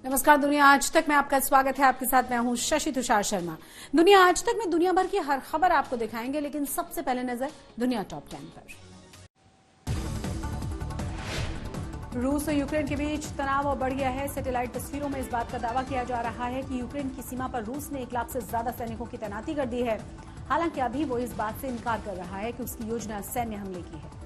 नमस्कार। दुनिया आज तक में आपका स्वागत है। आपके साथ मैं हूं शशि तुषार शर्मा। दुनिया आज तक में दुनिया भर की हर खबर आपको दिखाएंगे, लेकिन सबसे पहले नजर दुनिया टॉप 10 पर। रूस और यूक्रेन के बीच तनाव और बढ़ गया है। सैटेलाइट तस्वीरों में इस बात का दावा किया जा रहा है कि यूक्रेन की सीमा पर रूस ने 1 लाख से ज्यादा सैनिकों की तैनाती कर दी है। हालांकि अभी वो इस बात से इनकार कर रहा है कि उसकी योजना सैन्य हमले की है।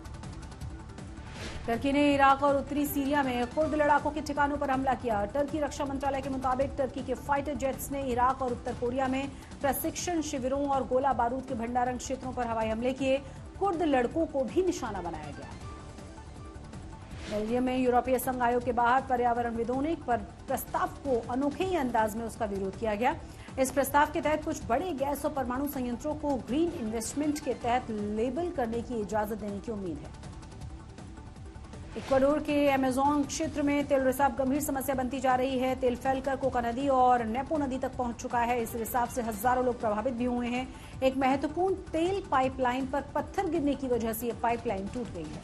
टर्की ने इराक और उत्तरी सीरिया में कुर्द लड़ाकों के ठिकानों पर हमला किया। टर्की रक्षा मंत्रालय के मुताबिक टर्की के फाइटर जेट्स ने इराक और उत्तर कोरिया में प्रशिक्षण शिविरों और गोला बारूद के भंडारण क्षेत्रों पर हवाई हमले किए। कुर्द लड़कों को भी निशाना बनाया गया। बेल्जियम में यूरोपीय संघ आयोग के बाहर पर्यावरणविदों ने प्रस्ताव को अनोखे ही अंदाज में उसका विरोध किया गया। इस प्रस्ताव के तहत कुछ बड़े गैस और परमाणु संयंत्रों को ग्रीन इन्वेस्टमेंट के तहत लेबल करने की इजाजत देने की उम्मीद है। इक्वाडोर के अमेजोन क्षेत्र में तेल रिसाव गंभीर समस्या बनती जा रही है। तेल फैलकर कोका नदी और नेपो नदी तक पहुंच चुका है। इस रिसाव से हजारों लोग प्रभावित भी हुए हैं। एक महत्वपूर्ण तेल पाइपलाइन पर पत्थर गिरने की वजह से यह पाइपलाइन टूट गई है।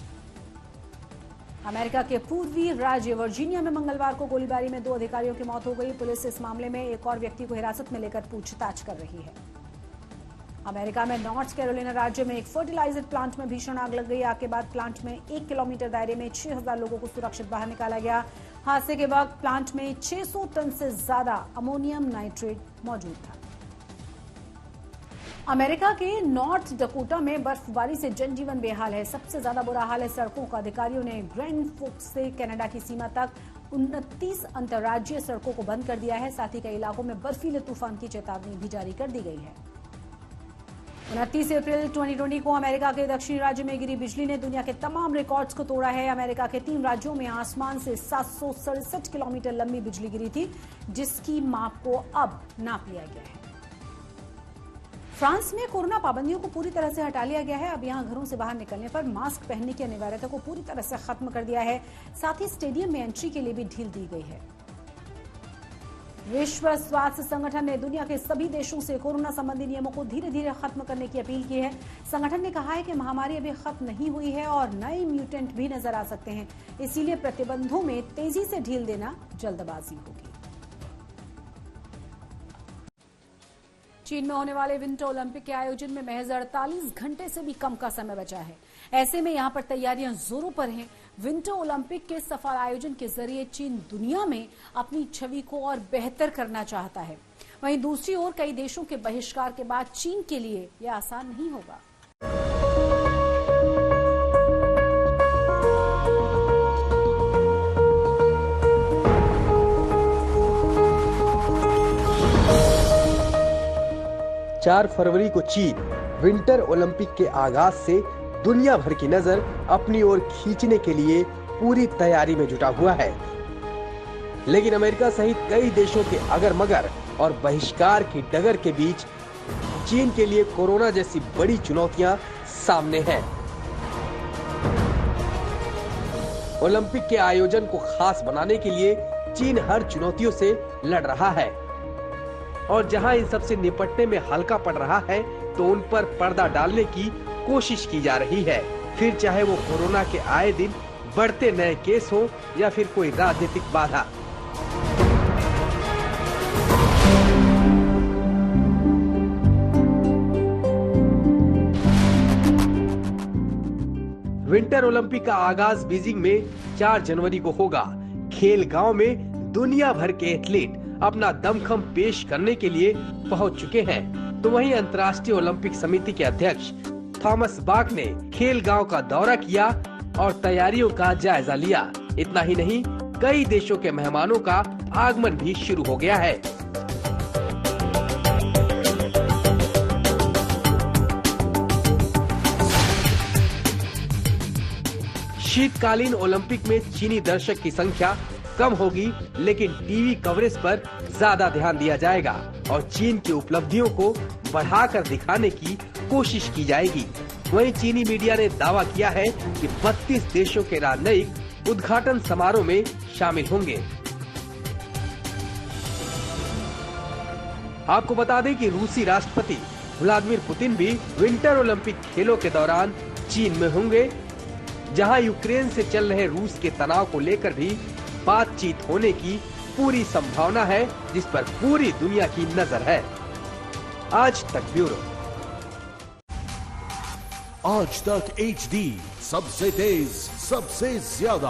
अमेरिका के पूर्वी राज्य वर्जीनिया में मंगलवार को गोलीबारी में 2 अधिकारियों की मौत हो गई। पुलिस इस मामले में एक और व्यक्ति को हिरासत में लेकर पूछताछ कर रही है। अमेरिका में नॉर्थ कैरोलिना राज्य में एक फर्टिलाइजर प्लांट में भीषण आग लग गई। आग के बाद प्लांट में 1 किलोमीटर दायरे में 6000 लोगों को सुरक्षित बाहर निकाला गया। हादसे के वक्त प्लांट में 600 टन से ज्यादा अमोनियम नाइट्रेट मौजूद था। अमेरिका के नॉर्थ डकोटा में बर्फबारी से जनजीवन बेहाल है। सबसे ज्यादा बुरा हाल है सड़कों का। अधिकारियों ने ग्रैंड फोर्क्स से कनाडा की सीमा तक 29 अंतर्राज्यीय सड़कों को बंद कर दिया है। साथ ही कई इलाकों में बर्फीले तूफान की चेतावनी भी जारी कर दी गई है। 29 अप्रैल 2020 को अमेरिका के दक्षिणी राज्य में गिरी बिजली ने दुनिया के तमाम रिकॉर्ड्स को तोड़ा है। अमेरिका के 3 राज्यों में आसमान से 767 किलोमीटर लंबी बिजली गिरी थी, जिसकी माप को अब नाप लिया गया है। फ्रांस में कोरोना पाबंदियों को पूरी तरह से हटा लिया गया है। अब यहां घरों से बाहर निकलने पर मास्क पहनने की अनिवार्यता को पूरी तरह से खत्म कर दिया है। साथ ही स्टेडियम में एंट्री के लिए भी ढील दी गई है। विश्व स्वास्थ्य संगठन ने दुनिया के सभी देशों से कोरोना संबंधी नियमों को धीरे धीरे खत्म करने की अपील की है। संगठन ने कहा है कि महामारी अभी खत्म नहीं हुई है और नए म्यूटेंट भी नजर आ सकते हैं। इसीलिए प्रतिबंधों में तेजी से ढील देना जल्दबाजी होगी। चीन में होने वाले विंटर ओलंपिक के आयोजन में महज 48 घंटे से भी कम का समय बचा है। ऐसे में यहां पर तैयारियां जोरों पर हैं। विंटर ओलंपिक के सफल आयोजन के जरिए चीन दुनिया में अपनी छवि को और बेहतर करना चाहता है। वहीं दूसरी ओर कई देशों के बहिष्कार के बाद चीन के लिए यह आसान नहीं होगा। चार फरवरी को चीन विंटर ओलंपिक के आगाज से दुनिया भर की नजर अपनी ओर खींचने के लिए पूरी तैयारी में जुटा हुआ है। लेकिन अमेरिका सहित कई देशों के अगर मगर और बहिष्कार की डगर के बीच चीन के लिए कोरोना जैसी बड़ी चुनौतियां सामने हैं। ओलंपिक के आयोजन को खास बनाने के लिए चीन हर चुनौतियों से लड़ रहा है और जहां इन सबसे निपटने में हल्का पड़ रहा है तो उन पर पर्दा डालने की कोशिश की जा रही है। फिर चाहे वो कोरोना के आए दिन बढ़ते नए केस हो या फिर कोई राजनीतिक बाधा। विंटर ओलंपिक का आगाज बीजिंग में 4 जनवरी को होगा। खेल गांव में दुनिया भर के एथलीट अपना दमखम पेश करने के लिए पहुंच चुके हैं। तो वहीं अंतर्राष्ट्रीय ओलंपिक समिति के अध्यक्ष थॉमस बाक ने खेल गांव का दौरा किया और तैयारियों का जायजा लिया। इतना ही नहीं, कई देशों के मेहमानों का आगमन भी शुरू हो गया है। शीतकालीन ओलंपिक में चीनी दर्शक की संख्या कम होगी, लेकिन टीवी कवरेज पर ज्यादा ध्यान दिया जाएगा और चीन की उपलब्धियों को बढ़ाकर दिखाने की कोशिश की जाएगी। वहीं चीनी मीडिया ने दावा किया है कि 32 देशों के राजनयिक उद्घाटन समारोह में शामिल होंगे। आपको बता दें कि रूसी राष्ट्रपति व्लादिमीर पुतिन भी विंटर ओलंपिक खेलों के दौरान चीन में होंगे, जहां यूक्रेन से चल रहे रूस के तनाव को लेकर भी बातचीत होने की पूरी संभावना है जिस पर पूरी दुनिया की नजर है। आज तक ब्यूरो। आज तक HD, सबसे तेज सबसे ज्यादा।